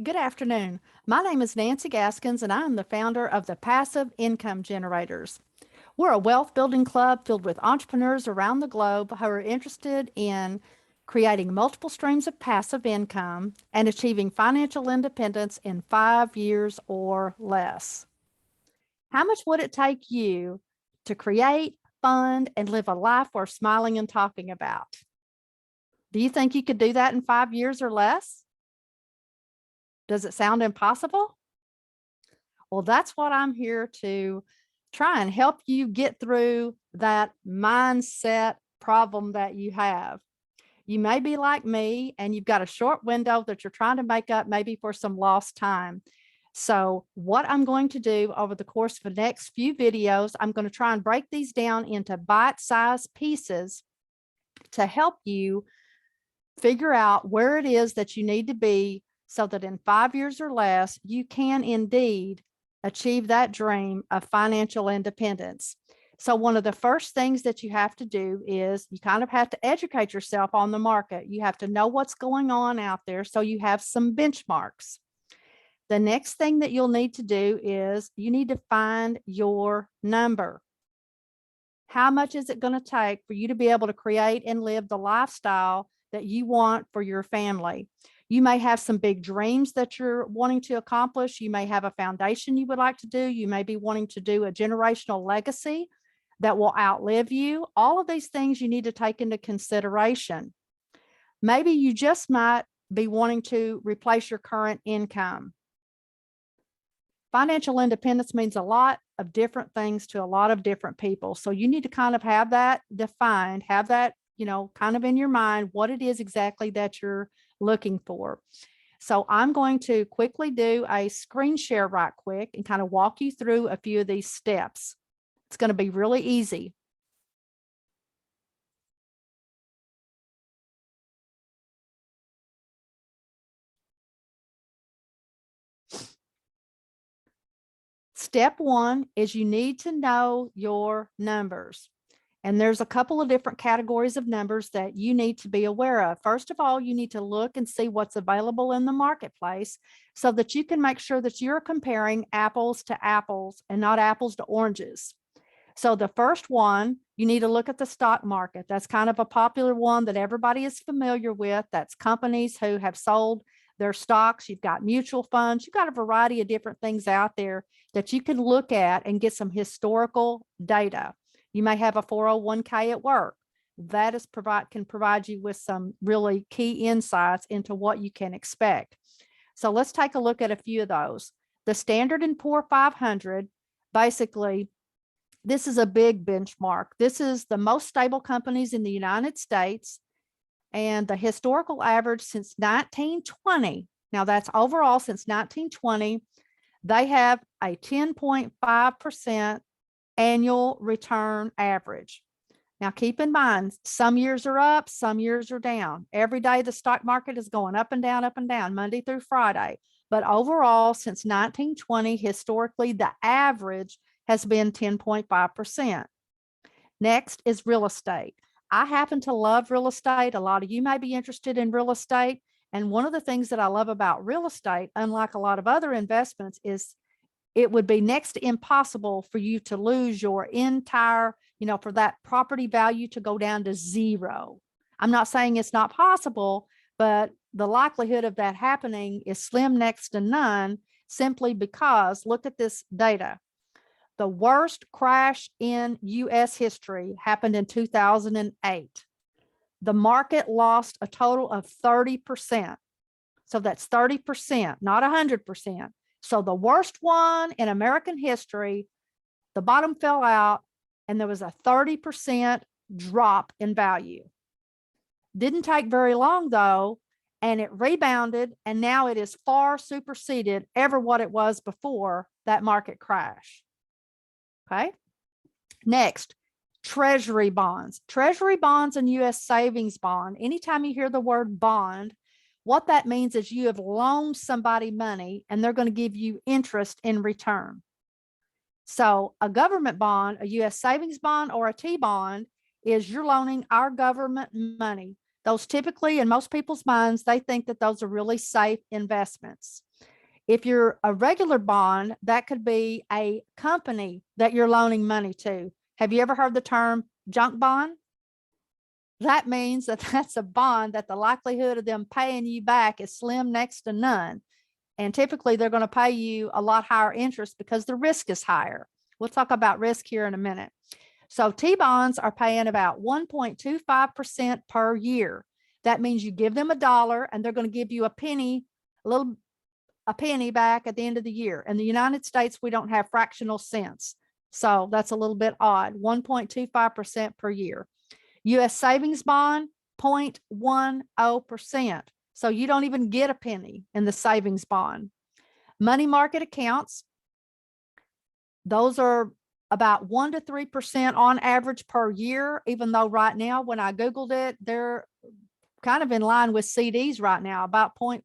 Good afternoon. My name is Nancy Gaskins, and I am the founder of the Passive Income Generators. We're a wealth building club filled with entrepreneurs around the globe who are interested in creating multiple streams of passive income and achieving financial independence in 5 years or less. How much would it take you to create, fund, and live a life worth smiling and talking about? Do you think you could do that in 5 years or less? Does it sound impossible? Well, that's what I'm here to try and help you get through that mindset problem that you have. You may be like me and you've got a short window that you're trying to make up maybe for some lost time. So what I'm going to do over the course of the next few videos, I'm going to try and break these down into bite-sized pieces to help you figure out where it is that you need to be so that in 5 years or less, you can indeed achieve that dream of financial independence. So one of the first things that you have to do is you kind of have to educate yourself on the market. You have to know what's going on out there so you have some benchmarks. The next thing that you'll need to do is you need to find your number. How much is it going to take for you to be able to create and live the lifestyle that you want for your family? You may have some big dreams that you're wanting to accomplish. You may have a foundation you would like to do. You may be wanting to do a generational legacy that will outlive you. All of these things you need to take into consideration. Maybe you just might be wanting to replace your current income. Financial independence means a lot of different things to a lot of different people. So you need to kind of have that defined, have that, kind of in your mind, what it is exactly that you're looking for. So I'm going to quickly do a screen share right quick and kind of walk you through a few of these steps. It's going to be really easy. Step one is you need to know your numbers. And there's a couple of different categories of numbers that you need to be aware of. First of all, you need to look and see what's available in the marketplace so that you can make sure that you're comparing apples to apples and not apples to oranges. So the first one, you need to look at the stock market. That's kind of a popular one that everybody is familiar with. That's companies who have sold their stocks. You've got mutual funds. You've got a variety of different things out there that you can look at and get some historical data. You may have a 401k at work. That can provide you with some really key insights into what you can expect. So let's take a look at a few of those. The Standard & Poor 500, basically, this is a big benchmark. This is the most stable companies in the United States, and the historical average since 1920. Now that's overall since 1920. They have a 10.5% annual return average. Now keep in mind, some years are up, some years are down. Every day the stock market is going up and down, Monday through Friday. But overall, since 1920, historically, the average has been 10.5%. Next is real estate. I happen to love real estate. A lot of you may be interested in real estate. And one of the things that I love about real estate, unlike a lot of other investments, is it would be next to impossible for you to lose your entire, for that property value to go down to zero. I'm not saying it's not possible, but the likelihood of that happening is slim next to none, simply because look at this data. The worst crash in US history happened in 2008. The market lost a total of 30%. So that's 30%, not 100%. So the worst one in American history, the bottom fell out and there was a 30% drop in value. Didn't take very long though, and it rebounded, and now it is far superseded ever what it was before that market crash. Okay. Next, treasury bonds. Treasury bonds and US savings bond. Anytime you hear the word bond, what that means is you have loaned somebody money and they're going to give you interest in return. So a government bond, a US savings bond, or a T bond is you're loaning our government money. Those typically, in most people's minds, they think that those are really safe investments. If you're a regular bond, that could be a company that you're loaning money to. Have you ever heard the term junk bond? That means that that's a bond that the likelihood of them paying you back is slim next to none. And typically they're going to pay you a lot higher interest because the risk is higher. We'll talk about risk here in a minute. So T-bonds are paying about 1.25% per year. That means you give them $1 and they're going to give you a penny back at the end of the year. In the United States, we don't have fractional cents. So that's a little bit odd, 1.25% per year. US savings bond, 0.10%. So you don't even get a penny in the savings bond. Money market accounts, those are about 1 to 3% on average per year, even though right now, when I Googled it, they're kind of in line with CDs right now, about 0.55,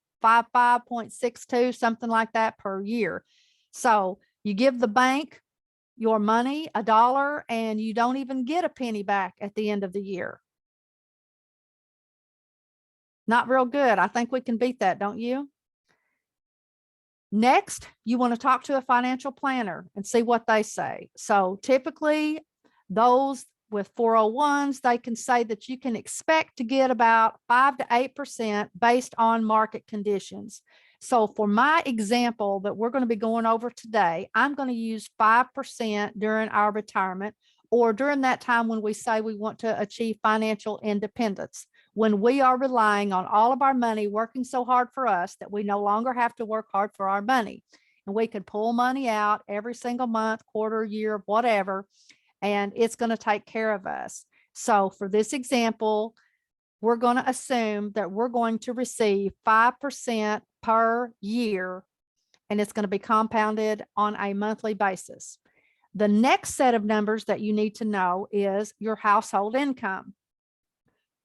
0.62, something like that per year. So you give the bank your money, $1, and you don't even get a penny back at the end of the year. Not real good. I think we can beat that, don't you? Next, you want to talk to a financial planner and see what they say. So typically those with 401s, they can say that you can expect to get about 5 to 8% based on market conditions. So for my example that we're going to be going over today, I'm going to use 5% during our retirement, or during that time when we say we want to achieve financial independence, when we are relying on all of our money working so hard for us that we no longer have to work hard for our money. And we can pull money out every single month, quarter, year, whatever, and it's going to take care of us. So for this example, we're going to assume that we're going to receive 5% per year, and it's going to be compounded on a monthly basis. The next set of numbers that you need to know is your household income.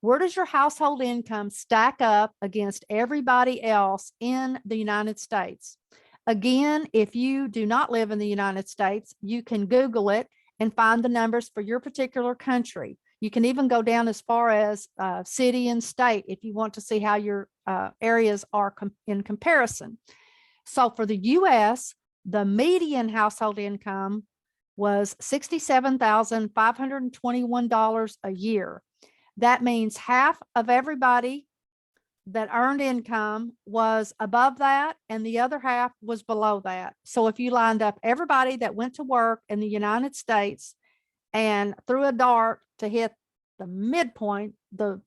Where does your household income stack up against everybody else in the United States? Again, if you do not live in the United States, you can Google it and find the numbers for your particular country. You can even go down as far as city and state if you want to see how your areas are in comparison. So for the US, the median household income was $67,521 a year. That means half of everybody that earned income was above that, and the other half was below that. So if you lined up everybody that went to work in the United States and threw a dart to hit the midpoint, the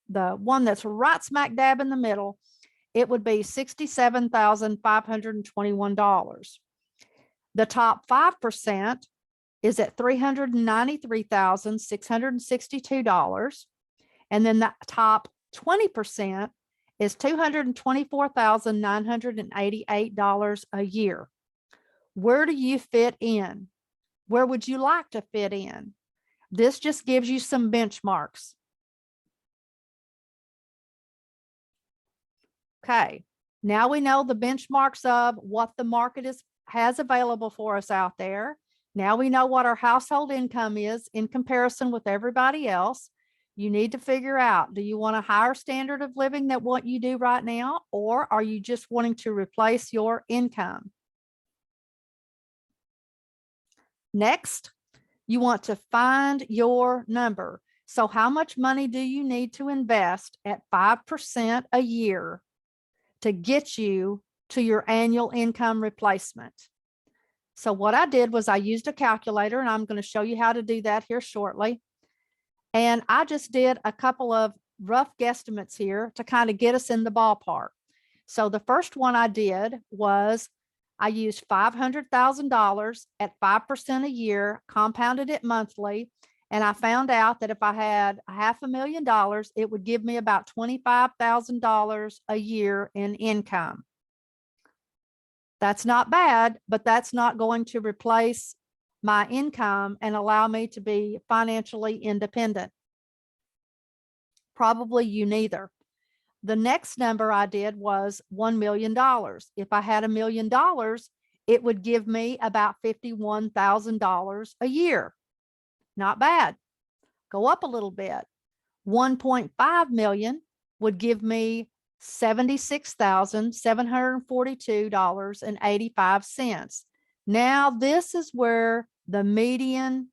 one that's right smack dab in the middle, it would be $67,521. The top 5% is at $393,662. And then the top 20% is $224,988 a year. Where do you fit in? Where would you like to fit in? This just gives you some benchmarks. Okay, now we know the benchmarks of what the market has available for us out there. Now we know what our household income is in comparison with everybody else. You need to figure out, do you want a higher standard of living than what you do right now, or are you just wanting to replace your income? Next, you want to find your number. So how much money do you need to invest at 5% a year to get you to your annual income replacement? So what I did was I used a calculator, and I'm going to show you how to do that here shortly. And I just did a couple of rough guesstimates here to kind of get us in the ballpark. So the first one I did was I used $500,000 at 5% a year, compounded it monthly. And I found out that if I had $500,000, it would give me about $25,000 a year in income. That's not bad, but that's not going to replace my income and allow me to be financially independent. Probably you neither. The next number I did was $1 million. If I had $1 million, it would give me about $51,000 a year. Not bad. Go up a little bit. 1.5 million would give me $76,742.85. Now, this is where the median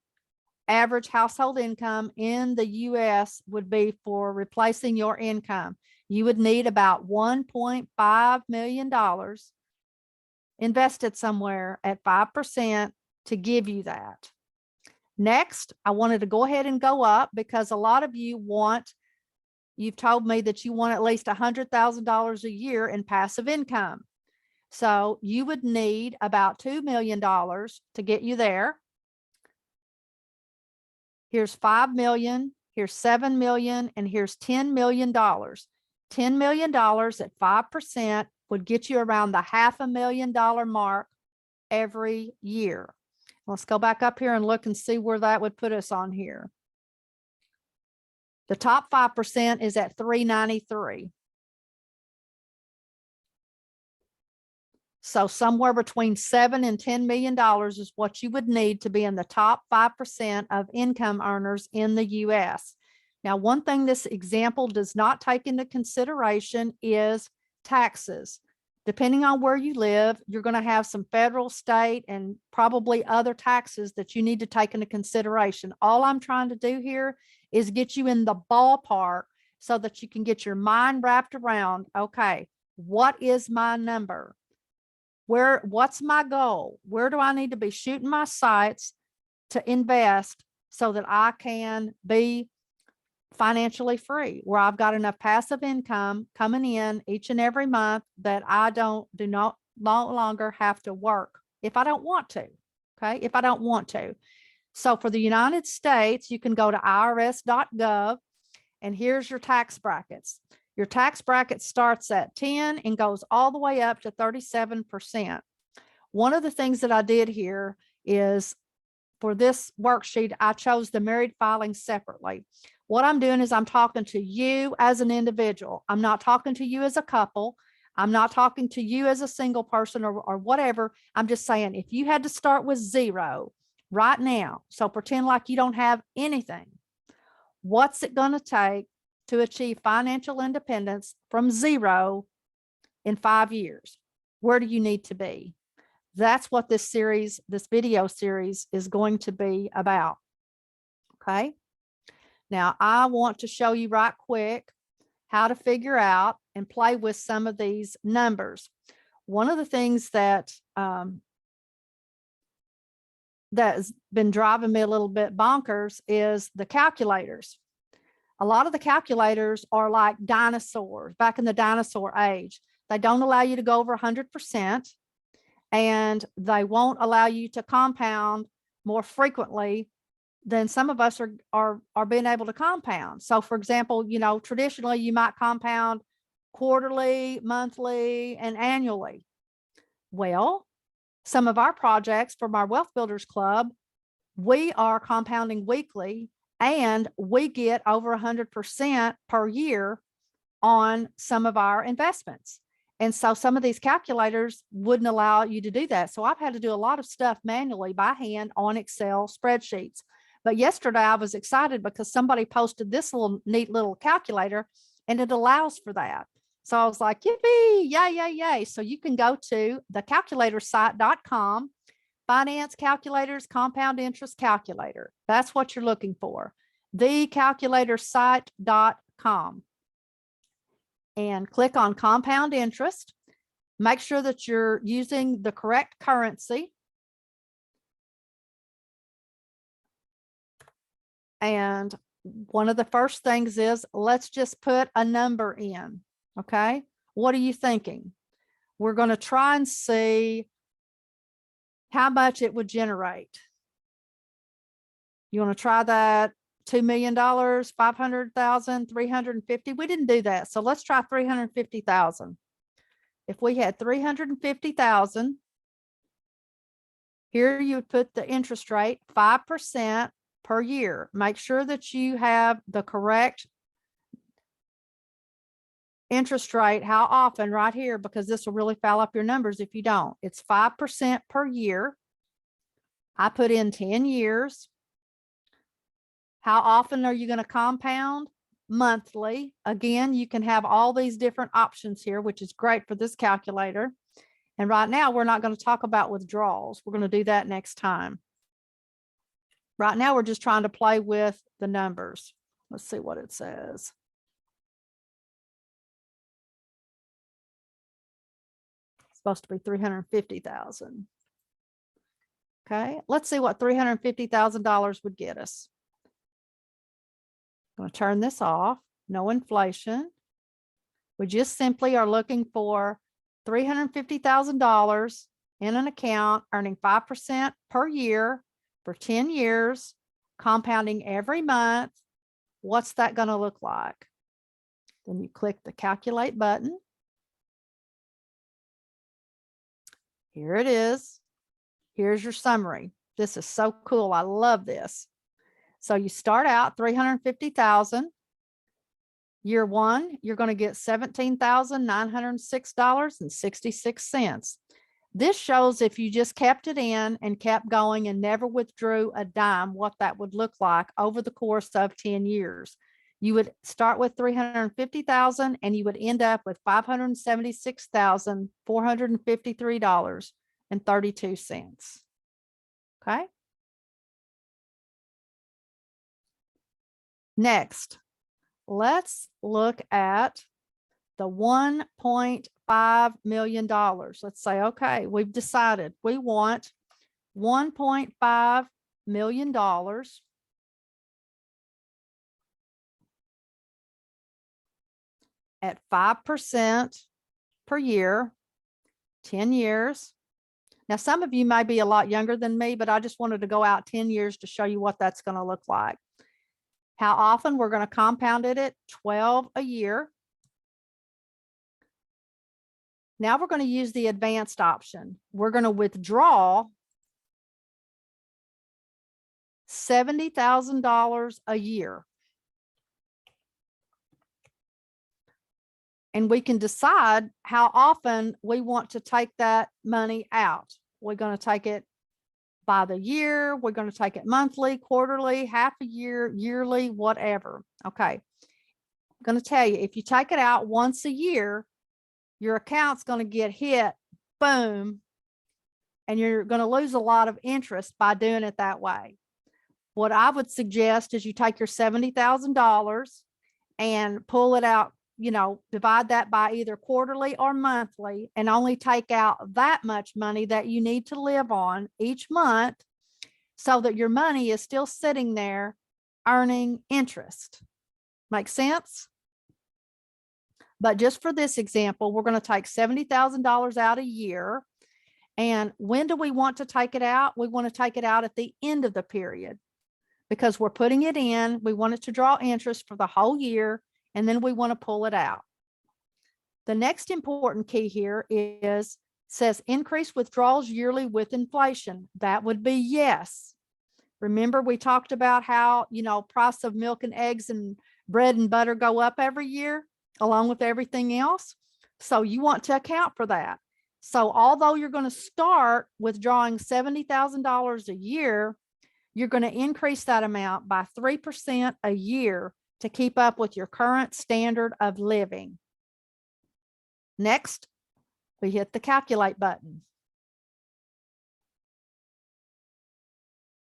average household income in the US would be for replacing your income. You would need about $1.5 million invested somewhere at 5% to give you that. Next, I wanted to go ahead and go up because a lot of you you've told me that you want at least $100,000 a year in passive income. So you would need about $2 million to get you there. Here's 5 million, here's 7 million, and here's $10 million. $10 million at 5% would get you around the $500,000 mark every year. Let's go back up here and look and see where that would put us on here. The top 5% is at 393. So somewhere between $7 and $10 million is what you would need to be in the top 5% of income earners in the US. Now, one thing this example does not take into consideration is taxes. Depending on where you live, you're going to have some federal, state, and probably other taxes that you need to take into consideration. All I'm trying to do here is get you in the ballpark so that you can get your mind wrapped around, okay, what is my number? What's my goal? Where do I need to be shooting my sights to invest so that I can be financially free, where I've got enough passive income coming in each and every month that I no longer have to work if I don't want to. Okay, if I don't want to. So for the United States, you can go to irs.gov, and here's your tax brackets. Your tax bracket starts at 10 and goes all the way up to 37%. One of the things that I did here is, for this worksheet, I chose the married filing separately. What I'm doing is I'm talking to you as an individual. I'm not talking to you as a couple. I'm not talking to you as a single person or whatever. I'm just saying, if you had to start with zero right now, so pretend like you don't have anything, what's it going to take to achieve financial independence from zero in 5 years? Where do you need to be? That's what this video series is going to be about. Okay. Now I want to show you right quick how to figure out and play with some of these numbers. One of the things that that's been driving me a little bit bonkers is the calculators. A lot of the calculators are like dinosaurs back in the dinosaur age. They don't allow you to go over 100%, and they won't allow you to compound more frequently than some of us are being able to compound. So for example, traditionally you might compound quarterly, monthly, and annually. Well, some of our projects from our Wealth Builders Club, we are compounding weekly, and we get over 100% per year on some of our investments. And so some of these calculators wouldn't allow you to do that. So I've had to do a lot of stuff manually by hand on Excel spreadsheets. But yesterday I was excited because somebody posted this neat little calculator, and it allows for that. So I was like, yippee, yay, yay, yay. So you can go to thecalculatorsite.com, finance calculators, compound interest calculator. That's what you're looking for. Thecalculatorsite.com. And click on compound interest. Make sure that you're using the correct currency. And one of the first things is, let's just put a number in. Okay. What are you thinking? We're going to try and see how much it would generate. You want to try that? $2 million, 500,000, 350. We didn't do that. So let's try 350,000. If we had 350,000, here you would put the interest rate 5% per year. Make sure that you have the correct interest rate, how often, right here, because this will really foul up your numbers if you don't. It's 5% per year. I put in 10 years. How often are you going to compound? monthly. Again, you can have all these different options here, which is great for this calculator. And right now, we're not going to talk about withdrawals. We're going to do that next time. Right now, we're just trying to play with the numbers. Let's see what it says. It's supposed to be 350,000. Okay, let's see what $350,000 would get us. I'm going to turn this off. No inflation. We just simply are looking for $350,000 in an account, earning 5% per year for 10 years, compounding every month. What's that going to look like? Then you click the calculate button. Here it is. Here's your summary. This is so cool. I love this. So you start out 350,000. Year one, you're going to get $17,906.66. This shows if you just kept it in and kept going and never withdrew a dime, what that would look like over the course of 10 years. You would start with 350,000 and you would end up with $576,453.32. Okay. Next, let's look at the $1.5 million. Let's say, okay, we've decided we want $1.5 million at 5% per year, 10 years. Now, some of you may be a lot younger than me, but I just wanted to go out 10 years to show you what that's going to look like. How often? We're going to compound it at 12 a year. Now we're going to use the advanced option. We're going to withdraw $70,000 a year. And we can decide how often we want to take that money out. We're going to take it by the year. We're going to take it monthly, quarterly, half a year, yearly, whatever. Okay. I'm going to tell you, if you take it out once a year, your account's going to get hit, boom, and you're going to lose a lot of interest by doing it that way. What I would suggest is you take your $70,000 and pull it out, you know, divide that by either quarterly or monthly and only take out that much money that you need to live on each month so that your money is still sitting there earning interest. Make sense? But just for this example, we're going to take $70,000 out a year. And when do we want to take it out? We want to take it out at the end of the period because we're putting it in. We want it to draw interest for the whole year, and then we want to pull it out. The next important key here says increase withdrawals yearly with inflation. That would be yes. Remember, we talked about how, you know, price of milk and eggs and bread and butter go up every year, along with everything else. So you want to account for that. So although you're going to start withdrawing $70,000 a year, you're going to increase that amount by 3% a year to keep up with your current standard of living. Next, we hit the calculate button.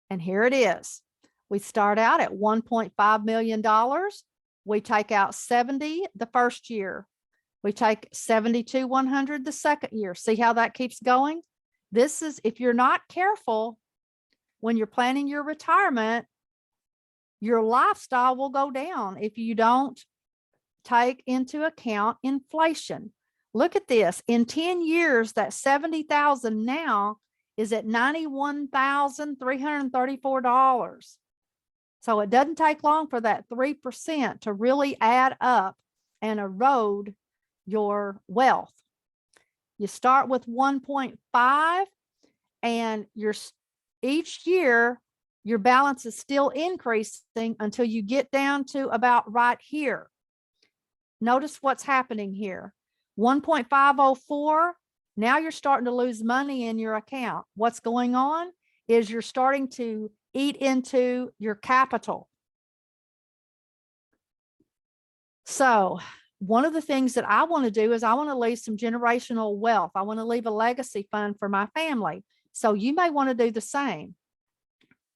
And here it is. We start out at $1.5 million. We take out 70 the first year. We take 72,100 the second year. See how that keeps going? This is, if you're not careful, when you're planning your retirement, your lifestyle will go down if you don't take into account inflation. Look at this. In 10 years, that 70,000 now is at $91,334. So it doesn't take long for that 3% to really add up and erode your wealth. You start with 1.5 and each year your balance is still increasing until you get down to about right here. Notice what's happening here. 1.504, now you're starting to lose money in your account. What's going on is you're starting to eat into your capital. So one of the things that I want to do is I want to leave some generational wealth. I want to leave a legacy fund for my family. So you may want to do the same.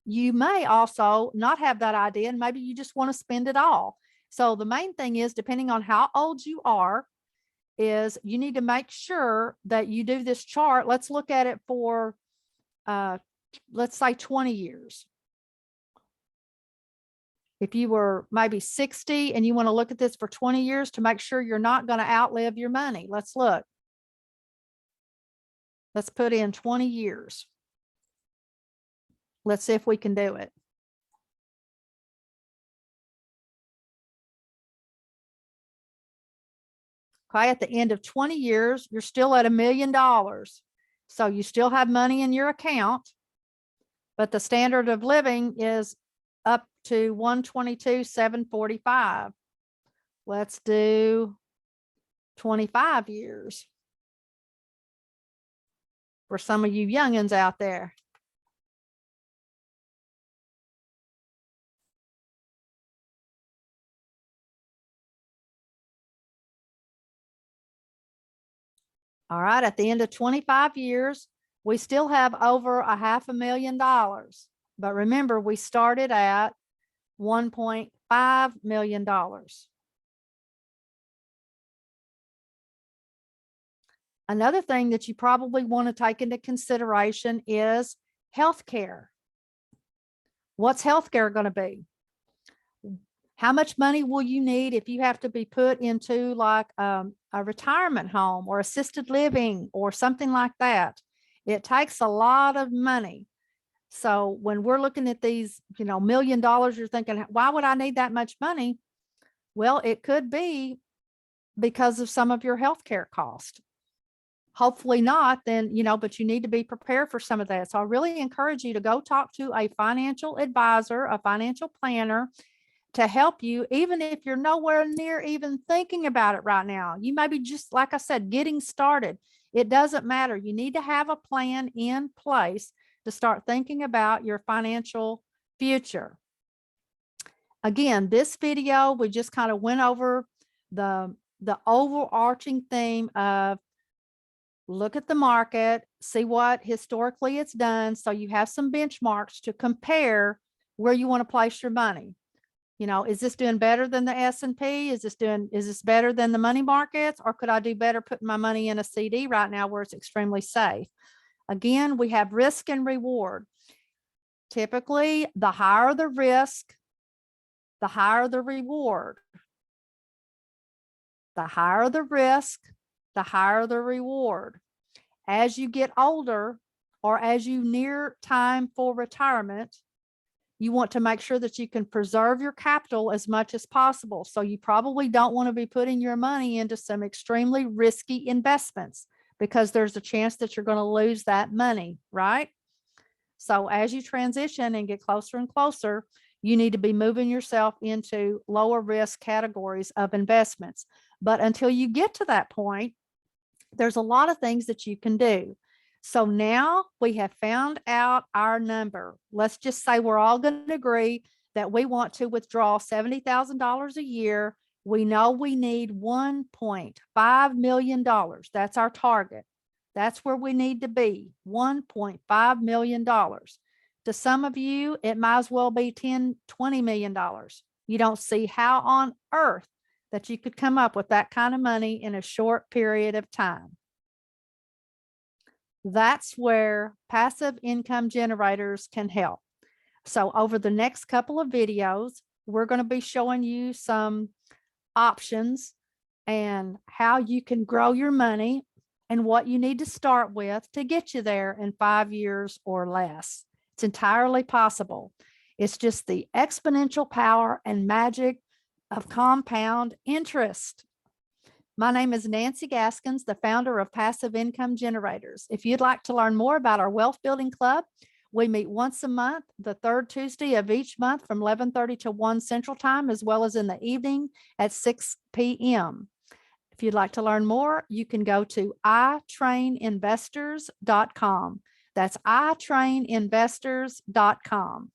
You may also not have that idea and maybe you just want to spend it all. So the main thing is, depending on how old you are, is you need to make sure that you do this chart. Let's look at it for, let's say 20 years. If you were maybe 60 and you want to look at this for 20 years to make sure you're not going to outlive your money. Let's look. Let's put in 20 years. Let's see if we can do it. Okay, at the end of 20 years, you're still at $1 million. So you still have money in your account, but the standard of living is up to 122,745. Let's do 25 years for some of you youngins out there. All right, at the end of 25 years, we still have over $500,000. But remember, we started at $1.5 million. Another thing that you probably want to take into consideration is healthcare. What's healthcare going to be? How much money will you need if you have to be put into like a retirement home or assisted living or something like that? It takes a lot of money. So when we're looking at these, $1 million, you're thinking, why would I need that much money? Well, it could be because of some of your healthcare cost. Hopefully not, then, but you need to be prepared for some of that. So I really encourage you to go talk to a financial advisor, a financial planner, to help you, even if you're nowhere near even thinking about it right now. You may be just, like I said, getting started. It doesn't matter. You need to have a plan in place to start thinking about your financial future. Again, this video, we just kind of went over the overarching theme of look at the market, see what historically it's done. So you have some benchmarks to compare where you want to place your money. Is this doing better than the S&P? Is this better than the money markets? Or could I do better putting my money in a CD right now where it's extremely safe? Again, we have risk and reward. Typically, the higher the risk, the higher the reward. The higher the risk, the higher the reward. As you get older or as you near time for retirement, you want to make sure that you can preserve your capital as much as possible. So you probably don't want to be putting your money into some extremely risky investments because there's a chance that you're going to lose that money, right? So as you transition and get closer and closer, you need to be moving yourself into lower risk categories of investments. But until you get to that point, there's a lot of things that you can do. So now we have found out our number. Let's just say we're all going to agree that we want to withdraw $70,000 a year. We know we need $1.5 million. That's our target. That's where we need to be, $1.5 million. To some of you, it might as well be $10, $20 million. You don't see how on earth that you could come up with that kind of money in a short period of time. That's where passive income generators can help. So over the next couple of videos, we're going to be showing you some options and how you can grow your money and what you need to start with to get you there in 5 years or less. It's entirely possible. It's just the exponential power and magic of compound interest. My name is Nancy Gaskins, the founder of Passive Income Generators. If you'd like to learn more about our Wealth Building Club, we meet once a month, the third Tuesday of each month from 11:30 to 1 Central Time, as well as in the evening at 6 p.m. If you'd like to learn more, you can go to itraininvestors.com. That's itraininvestors.com.